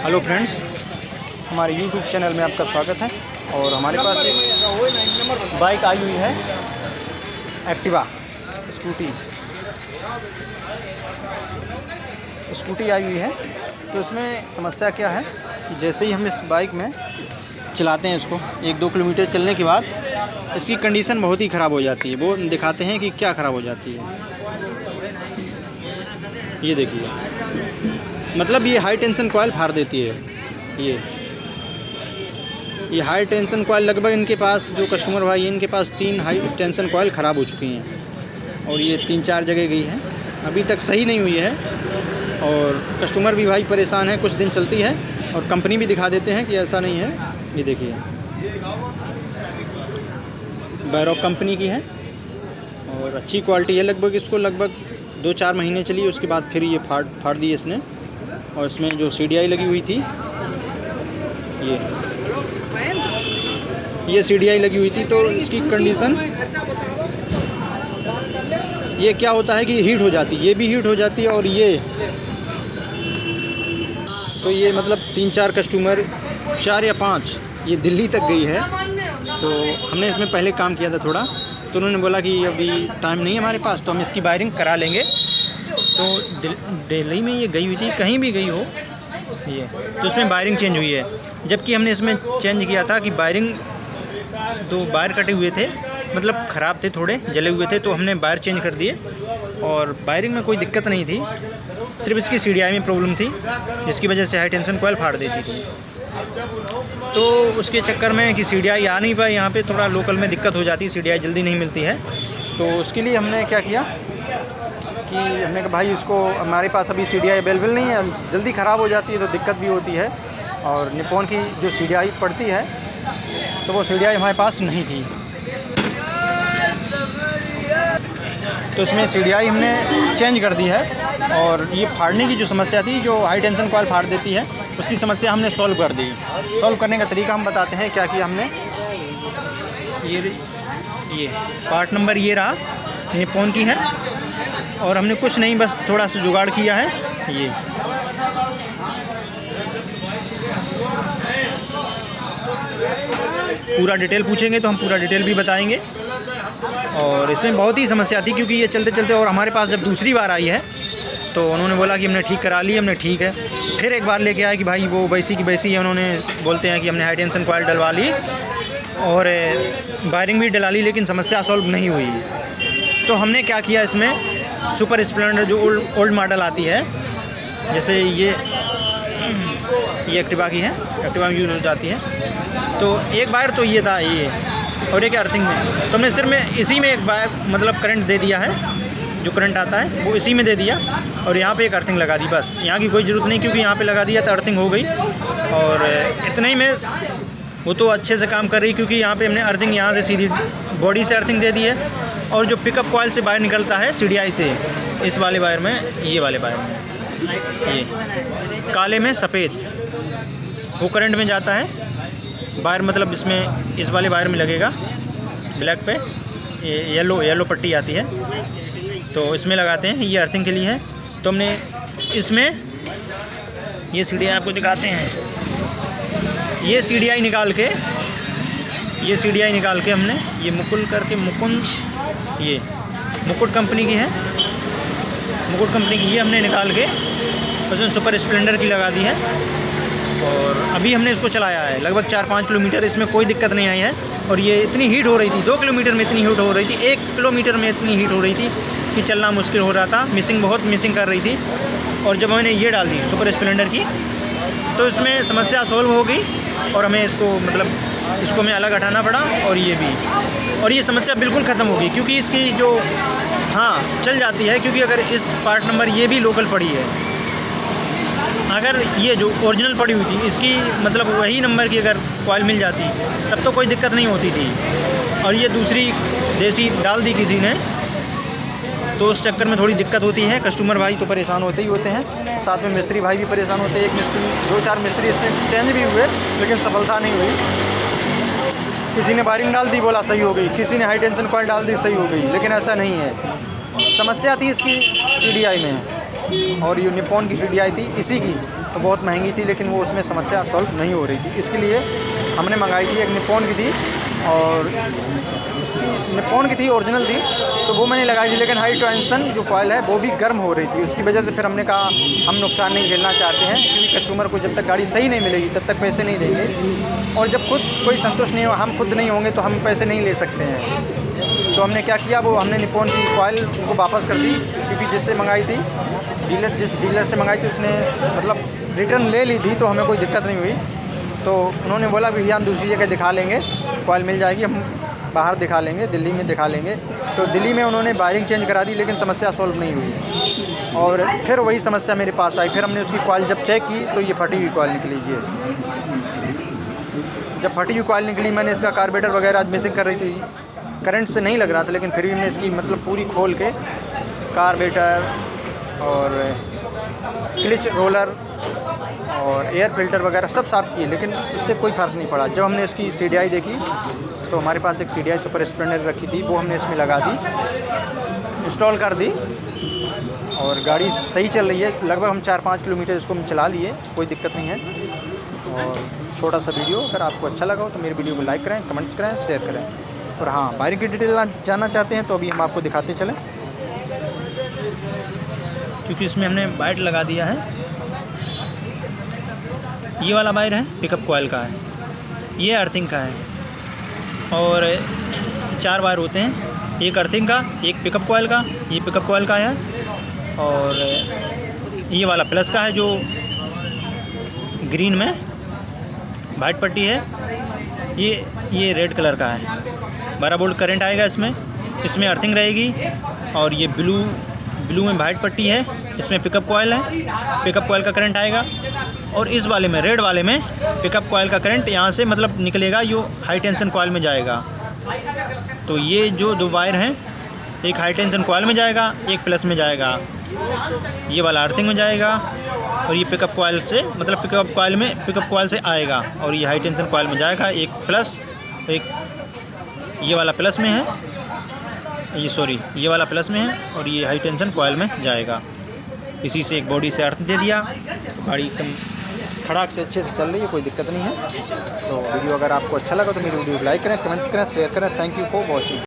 Hello friends, हमारे YouTube channel में आपका स्वागत है। और हमारे पास एक बाइक आई हुई है, एक्टिवा स्कूटी आई हुई है। तो इसमें समस्या क्या है कि जैसे ही हम इस बाइक में चलाते हैं, इसको 1-2 किलोमीटर चलने के बाद इसकी कंडीशन बहुत ही ख़राब हो जाती है। वो दिखाते हैं कि क्या ख़राब हो जाती है। ये देखिए, मतलब ये हाई टेंशन कॉइल फाड़ देती है। ये हाई टेंशन कॉइल लगभग इनके पास जो कस्टमर भाई, इनके पास 3 हाई टेंशन कॉइल ख़राब हो चुकी हैं और ये 3-4 जगह गई हैं, अभी तक सही नहीं हुई है। और कस्टमर भी भाई परेशान है। कुछ दिन चलती है और कंपनी भी दिखा देते हैं कि ऐसा नहीं है। ये देखिए, बैरॉक कंपनी की है और अच्छी क्वालिटी है। लगभग इसको 2-4 महीने चली, उसके बाद फिर ये फाड़ दी इसने। और इसमें जो CDI लगी हुई थी, ये CDI लगी हुई थी, तो इसकी कंडीशन ये क्या होता है कि हीट हो जाती है, ये भी हीट हो जाती है। और ये तो ये मतलब 3-4 कस्टमर, 4 या 5 ये दिल्ली तक गई है। तो हमने इसमें पहले काम किया था थोड़ा, तो उन्होंने बोला कि अभी टाइम नहीं है हमारे पास, तो हम इसकी वायरिंग करा लेंगे। तो दिल्ली में ये गई हुई थी, कहीं भी गई हो ये, तो उसमें वायरिंग चेंज हुई है। जबकि हमने इसमें चेंज किया था कि वायरिंग 2 वायर कटे हुए थे, मतलब ख़राब थे, थोड़े जले हुए थे, तो हमने वायर चेंज कर दिए। और वायरिंग में कोई दिक्कत नहीं थी, सिर्फ इसकी CDI में प्रॉब्लम थी, जिसकी वजह से हाई टेंशन कॉइल फाड़ देती थी। तो उसके चक्कर में कि CDI आ नहीं पाई, यहाँ पे थोड़ा लोकल में दिक्कत हो जाती है, CDI जल्दी नहीं मिलती है। तो उसके लिए हमने क्या किया कि हमने कहा भाई, इसको हमारे पास अभी CDI अवेलेबल नहीं है, जल्दी ख़राब हो जाती है तो दिक्कत भी होती है। और निप्पॉन की जो CDI पड़ती है, तो वो CDI हमारे पास नहीं थी। तो इसमें CDI हमने चेंज कर दी है। और ये फाड़ने की जो समस्या थी, जो हाई टेंशन कॉइल फाड़ देती है, उसकी समस्या हमने सॉल्व कर दी। सॉल्व करने का तरीका हम बताते हैं। क्या किया हमने, ये पार्ट नंबर ये रहा, निप्पॉन की है। और हमने कुछ नहीं, बस थोड़ा सा जुगाड़ किया है। ये पूरा डिटेल पूछेंगे तो हम पूरा डिटेल भी बताएंगे। और इसमें बहुत ही समस्या थी, क्योंकि ये चलते चलते, और हमारे पास जब दूसरी बार आई है तो उन्होंने बोला कि हमने ठीक करा ली, हमने ठीक है। फिर एक बार लेके आए कि भाई वो वैसी की वैसी है। उन्होंने बोलते हैं कि हमने हाई टेंशन कॉइल डलवा ली और वायरिंग भी डला ली, लेकिन समस्या सॉल्व नहीं हुई। तो हमने क्या किया, इसमें सुपर स्प्लेंडर जो ओल्ड मॉडल आती है, जैसे ये एक्टिवा की है, एक्टिवा में यूज़ हो जाती है। तो एक बार तो ये था, ये और एक अर्थिंग में, तो हमने सिर्फ में इसी में एक बार मतलब करंट दे दिया है, जो करंट आता है वो इसी में दे दिया। और यहाँ पे एक अर्थिंग लगा दी, बस यहाँ की कोई ज़रूरत नहीं, क्योंकि यहाँ पे लगा दिया तो अर्थिंग हो गई। और इतने ही में वो तो अच्छे से काम कर रही, क्योंकि यहाँ पे हमने अर्थिंग यहाँ से सीधी बॉडी से अर्थिंग दे दी है। और जो पिकअप कॉइल से वायर निकलता है CDI से, इस वाले वायर में, ये वाले वायर में, ये काले में सफ़ेद, वो करंट में जाता है वायर, मतलब इसमें इस वाले वायर में लगेगा, ब्लैक पे ये येलो पट्टी आती है, तो इसमें लगाते हैं। ये अर्थिंग के लिए है। तो हमने इसमें ये CDI आपको दिखाते हैं, ये CDI निकाल के हमने ये ये मुकुट कंपनी की है, मुकुट कंपनी की, ये हमने निकाल के उसमें सुपर स्प्लेंडर की लगा दी है। और अभी हमने इसको चलाया है लगभग 4-5 किलोमीटर, इसमें कोई दिक्कत नहीं आई है। और ये इतनी हीट हो रही थी, 2 किलोमीटर में इतनी हीट हो रही थी, 1 किलोमीटर में इतनी हीट हो रही थी कि चलना मुश्किल हो रहा था, बहुत मिसिंग कर रही थी। और जब मैंने ये डाल दी सुपर स्प्लेंडर की, तो इसमें समस्या सॉल्व हो गई। और हमें इसको हमें अलग हटाना पड़ा, और ये भी, और ये समस्या बिल्कुल ख़त्म हो गई, क्योंकि इसकी जो चल जाती है, क्योंकि अगर इस पार्ट नंबर ये भी लोकल पड़ी है, अगर ये जो ओरिजिनल पड़ी हुई थी, इसकी मतलब वही नंबर की अगर कॉइल मिल जाती, तब तो कोई दिक्कत नहीं होती थी। और ये दूसरी देसी डाल दी किसी ने, तो उस चक्कर में थोड़ी दिक्कत होती है। कस्टमर भाई तो परेशान होते ही होते हैं, साथ में मिस्त्री भाई भी परेशान होते हैं। 2-4 मिस्त्री इससे चेंज भी हुए, लेकिन सफलता नहीं हुई। किसी ने वायरिंग डाल दी, बोला सही हो गई, किसी ने हाई टेंशन कॉइल डाल दी, सही हो गई, लेकिन ऐसा नहीं है। समस्या थी इसकी CDI में, और ये निप्पॉन की CDI थी इसी की, तो बहुत महंगी थी, लेकिन वो उसमें समस्या सॉल्व नहीं हो रही थी। इसके लिए हमने मंगाई थी, एक निप्पॉन की थी, और उसकी निप्पॉन की थी, ओरिजिनल थी, तो वो मैंने लगाई थी। लेकिन हाई टेंशन जो कॉइल है वो भी गर्म हो रही थी, उसकी वजह से फिर हमने कहा हम नुकसान नहीं झेलना चाहते हैं, क्योंकि कस्टमर को जब तक गाड़ी सही नहीं मिलेगी तब तक पैसे नहीं देंगे, और जब खुद कोई संतुष्ट नहीं हो, हम खुद नहीं होंगे तो हम पैसे नहीं ले सकते हैं। तो हमने क्या किया, वो हमने निप्पॉन की कॉइल उनको वापस कर दी, क्योंकि जिससे मंगाई थी जिस डीलर से मंगाई थी उसने मतलब रिटर्न ले ली थी, तो हमें कोई दिक्कत नहीं हुई। तो उन्होंने बोला कि भैया हम दूसरी जगह दिखा लेंगे, कॉइल मिल जाएगी, हम बाहर दिखा लेंगे, दिल्ली में दिखा लेंगे। तो दिल्ली में उन्होंने वायरिंग चेंज करा दी, लेकिन समस्या सॉल्व नहीं हुई, और फिर वही समस्या मेरे पास आई। फिर हमने उसकी कॉइल जब चेक की तो ये फटी हुई कॉइल निकली। ये जब फटी हुई कॉइल निकली, मैंने इसका कार्बोरेटर वगैरह मिसिंग कर रही थी, करंट से नहीं लग रहा था, लेकिन फिर भी हमने इसकी मतलब पूरी खोल के कार्बोरेटर और क्लिच रोलर और एयर फिल्टर वगैरह सब साफ़ किए, लेकिन उससे कोई फ़र्क नहीं पड़ा। जब हमने इसकी CDI देखी तो हमारे पास एक CDI सुपर स्प्लेंडर रखी थी, वो हमने इसमें लगा दी, इंस्टॉल कर दी, और गाड़ी सही चल रही है। लगभग हम 4-5 किलोमीटर इसको हम चला लिए, कोई दिक्कत नहीं है। और छोटा सा वीडियो अगर आपको अच्छा लगा हो तो मेरे वीडियो को लाइक करें, कमेंट्स करें, शेयर करें। और हाँ, वायरिंग की डिटेल जानना चाहते हैं तो अभी हम आपको दिखाते चलें, क्योंकि इसमें हमने वायर लगा दिया है। ये वाला वायर है पिकअप कॉइल का है, ये अर्थिंग का है, और 4 वायर होते हैं, एक अर्थिंग का, एक पिकअप कॉइल का, ये पिकअप कॉइल का है, और ये वाला प्लस का है जो ग्रीन में वाइट पट्टी है, ये रेड कलर का है। 12 वोल्ट करंट आएगा इसमें अर्थिंग रहेगी, और ये ब्लू में वाइट पट्टी है, इसमें पिकअप कॉइल है, पिकअप कॉइल का करंट आएगा। और इस वाले में, रेड वाले में पिकअप कॉइल का करंट यहाँ से मतलब निकलेगा, जो हाई टेंशन कॉइल में जाएगा। तो ये जो 2 वायर हैं, एक हाई टेंशन कॉइल में जाएगा, एक प्लस में जाएगा, ये वाला अर्थिंग में जाएगा, और ये पिकअप कॉइल से मतलब पिकअप कॉइल से आएगा, और ये हाई टेंशन कॉइल में जाएगा। एक प्लस, एक ये वाला प्लस में है, ये वाला प्लस में है, और ये हाई टेंशन कॉइल में जाएगा। इसी से एक बॉडी से अर्थ दे दिया, गाड़ी एकदम खड़ाक से अच्छे से चल रही है, कोई दिक्कत नहीं है। तो वीडियो अगर आपको अच्छा लगा तो मेरी वीडियो को लाइक करें, कमेंट्स करें, शेयर करें। Thank you for watching.